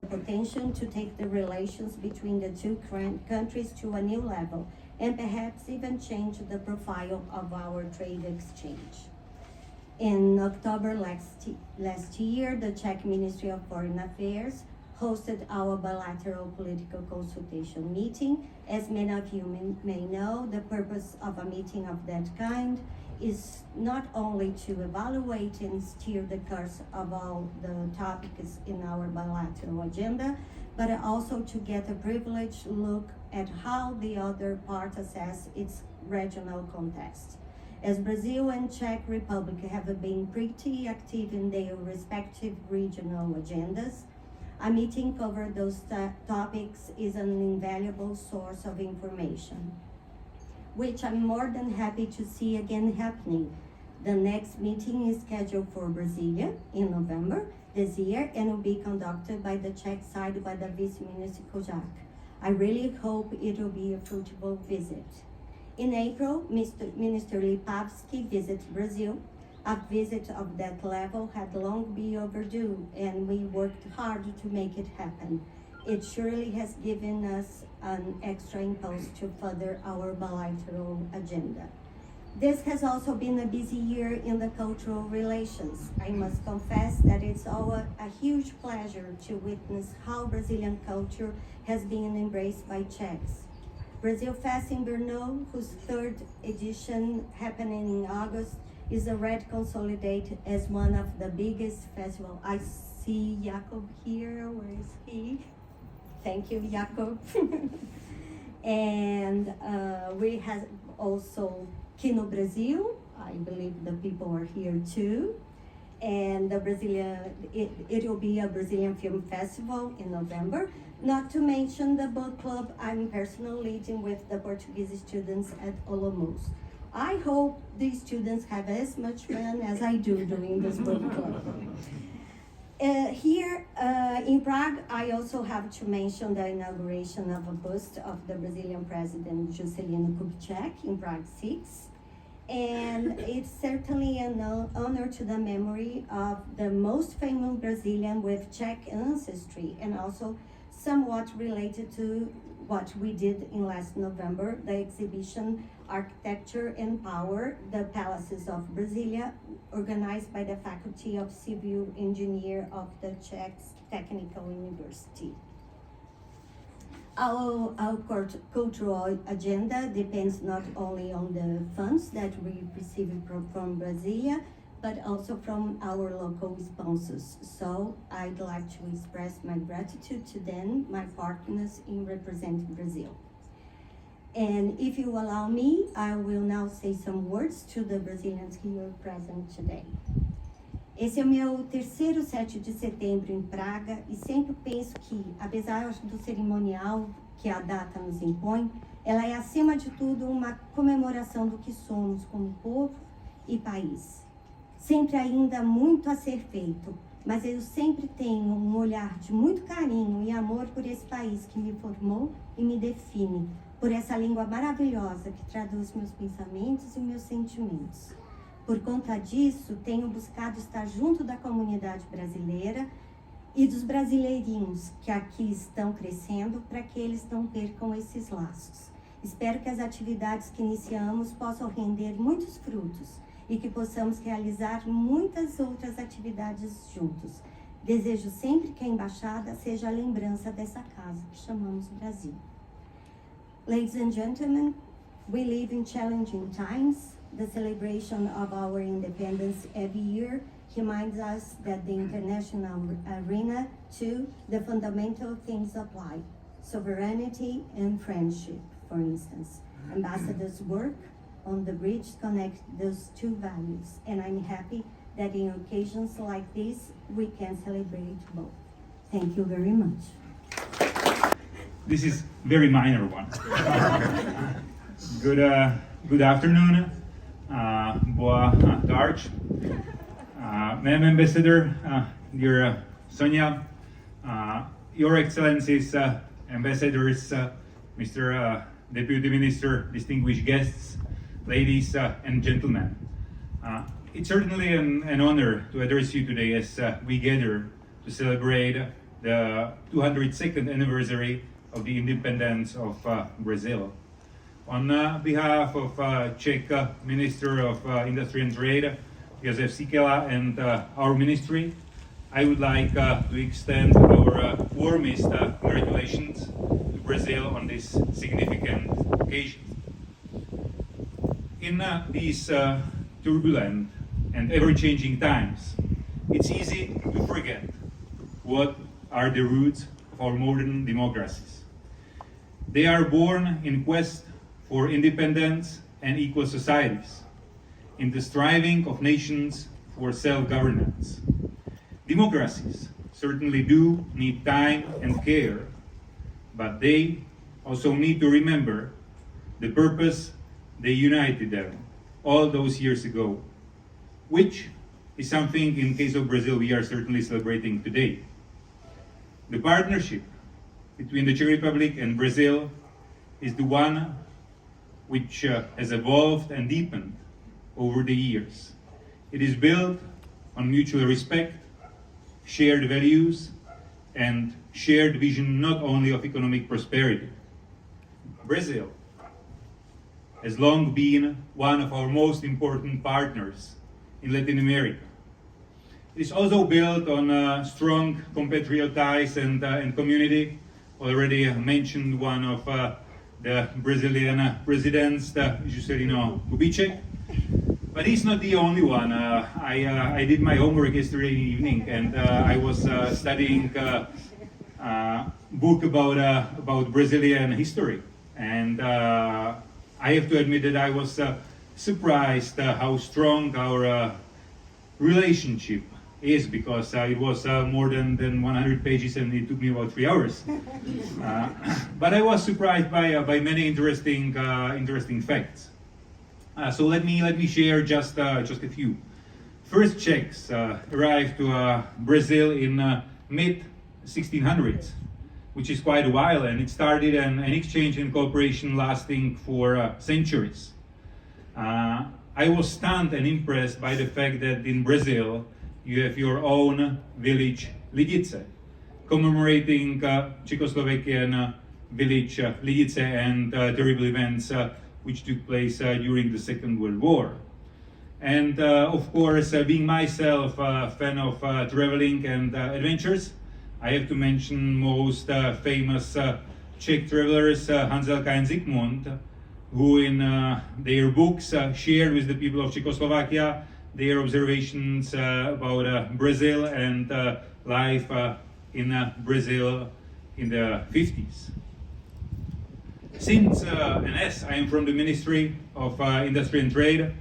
Potential to take the relations between the two countries to a new level and perhaps even change the profile of our trade exchange. In October last year, the Czech Ministry of Foreign Affairs hosted our bilateral political consultation meeting. As many of you may know, the purpose of a meeting of that kind is not only to evaluate and steer the course of all the topics in our bilateral agenda, but also to get a privileged look at how the other part assess its regional context. As Brazil and Czech Republic have been pretty active in their respective regional agendas, a meeting covering those topics is an invaluable source of information, which I'm more than happy to see again happening. The next meeting is scheduled for Brasilia in November this year and will be conducted by the Czech side by the Vice Minister Kozak. I really hope it will be a fruitful visit. In April, Minister Lipavsky visited Brazil. A visit of that level had long been overdue, and we worked hard to make it happen. It surely has given us an extra impulse to further our bilateral agenda. This has also been a busy year in the cultural relations. I must confess that it's a huge pleasure to witness how Brazilian culture has been embraced by Czechs. Brazil Fest in Brno, whose third edition happening in August, is already consolidated as one of the biggest festivals. I see Jakob here, where is he? Thank you, Jakob. And we have also Kino Brasil. I believe the people are here too. And the it will be a Brazilian Film Festival in November. Not to mention the book club I'm personally leading with the Portuguese students at Olomouc. I hope these students have as much fun as I do doing this book club. Here in Prague, I also have to mention the inauguration of a bust of the Brazilian President Juscelino Kubitschek in Prague 6. And it's certainly an honor to the memory of the most famous Brazilian with Czech ancestry, and also somewhat related to what we did in last November, the exhibition Architecture and Power, the Palaces of Brasilia, organized by the Faculty of Civil Engineer of the Czech Technical University. Our cultural agenda depends not only on the funds that we receive from Brasilia, but also from our local sponsors. So I'd like to express my gratitude to them, my partners in representing Brazil. And if you allow me, I will now say some words to the Brazilians here present today. Esse é o meu terceiro 7 de setembro em Praga e sempre penso que, apesar do cerimonial que a data nos impõe, ela é, acima de tudo, uma comemoração do que somos como povo e país. Sempre ainda muito a ser feito, mas eu sempre tenho um olhar de muito carinho e amor por esse país que me formou e me define, por essa língua maravilhosa que traduz meus pensamentos e meus sentimentos. Por conta disso, tenho buscado estar junto da comunidade brasileira e dos brasileirinhos que aqui estão crescendo para que eles não percam esses laços. Espero que as atividades que iniciamos possam render muitos frutos e que possamos realizar muitas outras atividades juntos. Desejo sempre que a Embaixada seja a lembrança dessa casa que chamamos Brasil. Ladies and gentlemen, we live in challenging times. The celebration of our independence every year reminds us that the international arena, too, the fundamental things apply. Sovereignty and friendship, for instance. Ambassadors work on the bridge connect those two values, and I'm happy that in occasions like this, we can celebrate both. Thank you very much. This is very minor one. Good afternoon. Boa tarde. Madam Ambassador, dear Sonia, Your Excellencies, Ambassadors, Mr. Deputy Minister, distinguished guests, ladies and gentlemen. It's certainly an honor to address you today as we gather to celebrate the 202nd anniversary of the independence of Brazil. On behalf of Czech Minister of Industry and Trade, Josef Sikela, and our ministry, I would like to extend our warmest congratulations to Brazil on this significant occasion. In these turbulent and ever-changing times, it's easy to forget what are the roots of our modern democracies. They are born in quest for independence and equal societies, in the striving of nations for self-governance. Democracies certainly do need time and care, but they also need to remember the purpose they united them all those years ago, which is something in case of Brazil we are certainly celebrating today. The partnership between the Czech Republic and Brazil is the one which has evolved and deepened over the years. It is built on mutual respect, shared values, and shared vision not only of economic prosperity. Brazil has long been one of our most important partners in Latin America. It is also built on strong compatriot ties and community. Already mentioned one of the Brazilian presidents, Juscelino Kubitschek. But he's not the only one. I did my homework yesterday evening, and I was studying a book about Brazilian history. And I have to admit that I was surprised how strong our relationship is, because it was more than 100 pages and it took me about 3 hours. But I was surprised by many interesting facts. So let me share just a few. First Czechs arrived to Brazil in mid 1600s, which is quite a while, and it started an exchange and cooperation lasting for centuries. I was stunned and impressed by the fact that in Brazil you have your own village Lidice, commemorating Czechoslovakian village Lidice and terrible events which took place during the Second World War. And of course, being myself a fan of traveling and adventures, I have to mention most famous Czech travelers, Hanzelka and Zikmund, who in their books shared with the people of Czechoslovakia their observations about Brazil and life in Brazil in the 50s. Since, and as I am from the Ministry of Industry and Trade,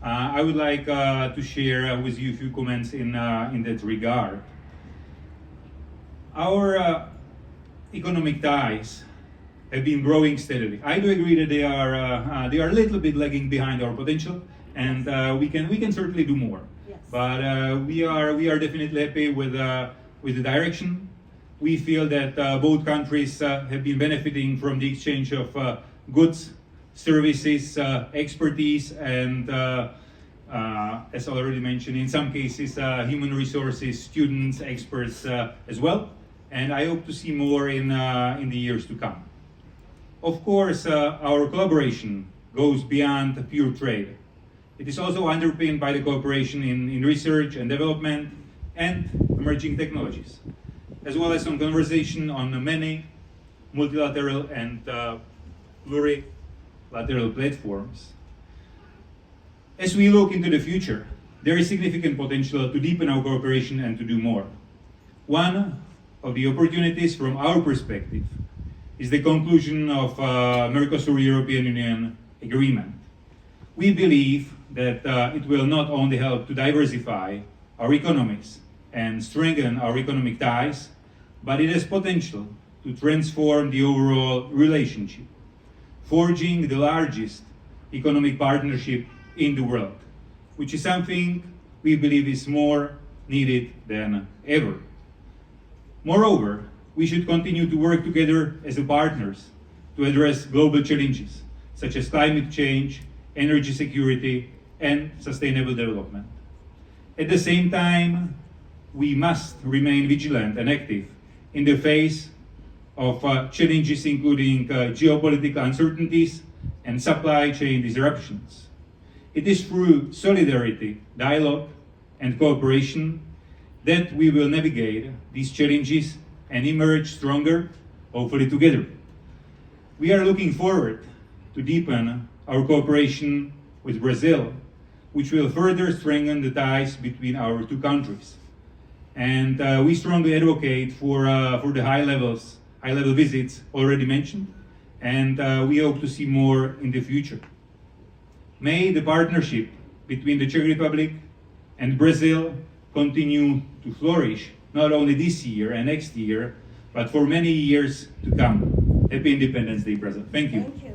I would like to share with you a few comments in that regard. Our economic ties have been growing steadily. I do agree that they are a little bit lagging behind our potential, and we can certainly do more. Yes. But we are definitely happy with the direction. We feel that both countries have been benefiting from the exchange of goods, services, expertise, and as already mentioned, in some cases, human resources, students, experts as well. And I hope to see more in the years to come. Of course, our collaboration goes beyond pure trade. It is also underpinned by the cooperation in research and development and emerging technologies, as well as on conversation on many multilateral and plurilateral platforms. As we look into the future, there is significant potential to deepen our cooperation and to do more. One of the opportunities from our perspective is the conclusion of Mercosur-European Union agreement. We believe that it will not only help to diversify our economies and strengthen our economic ties, but it has potential to transform the overall relationship, forging the largest economic partnership in the world, which is something we believe is more needed than ever. Moreover, we should continue to work together as partners to address global challenges such as climate change, energy security, and sustainable development. At the same time, we must remain vigilant and active in the face of challenges including geopolitical uncertainties and supply chain disruptions. It is through solidarity, dialogue, and cooperation that we will navigate these challenges and emerge stronger, hopefully together. We are looking forward to deepen our cooperation with Brazil, which will further strengthen the ties between our two countries. And we strongly advocate for the high-level visits already mentioned, and we hope to see more in the future. May the partnership between the Czech Republic and Brazil continue to flourish, not only this year and next year, but for many years to come. Happy Independence Day, Brazil. Thank you. Thank you.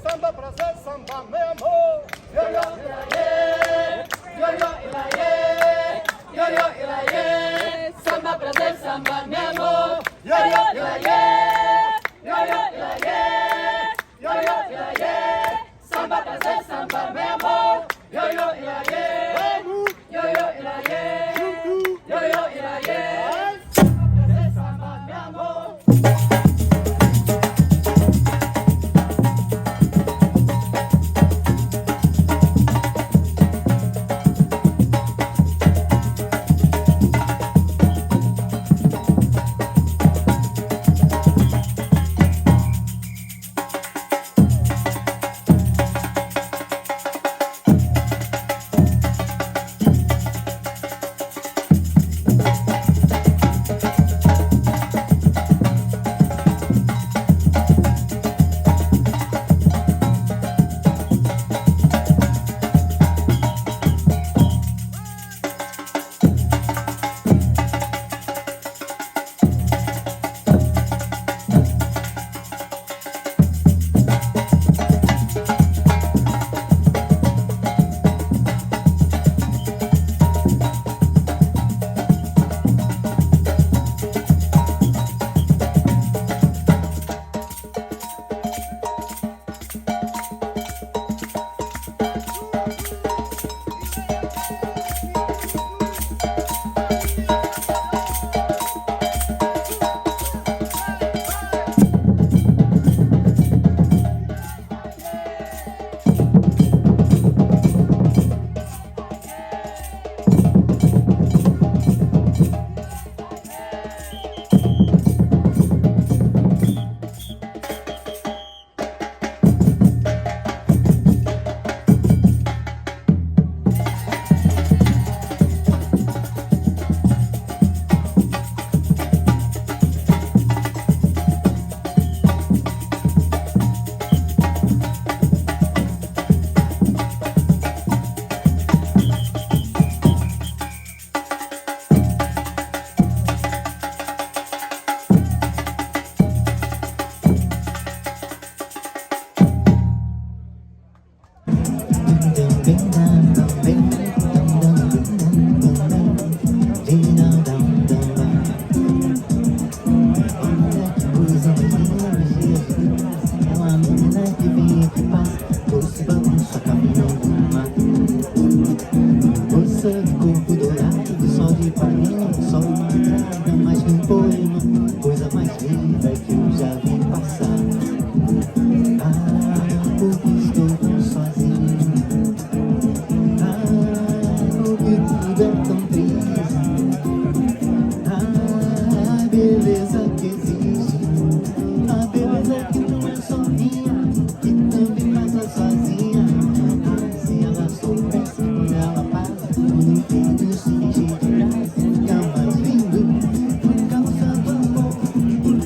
Samba prazer, samba meu amor. Yo yo ilaye, yo yo ilaye, yo yo ilaye. Samba prazer, samba meu amor. Yo yo ilaye, yo yo ilaye, yo yo ilaye. Samba prazer, samba meu amor. Yo yo ilaye, yo yo ilaye, yo yo ilaye. Samba prazer, samba meu amor. morena, coisa mais linda que eu já vi passar. Ah, porque estou tão sozinho. Ah, porque tudo é tão triste. Ah, a beleza que existe, a beleza que não é só minha, que também passa sozinha. Ah, se ela soubesse quando ela passa, tudo inteiro se enche de graça. Fica mais lindo por causa do amor. Por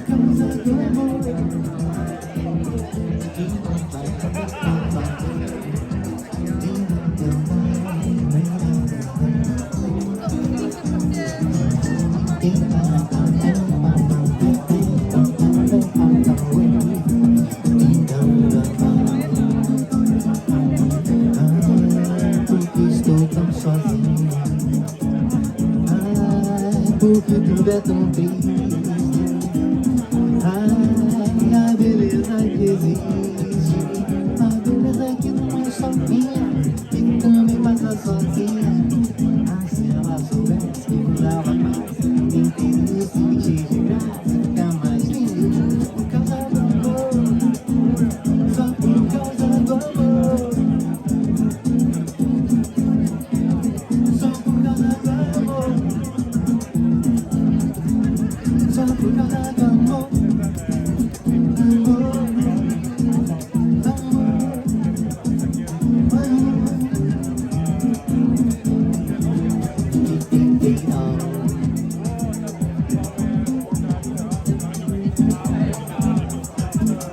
causa do amor. Porque estou tão sozinho. Ai, porque tudo é tão triste. Ai, a beleza que existe, a beleza que não é só minha, que também passa sozinha.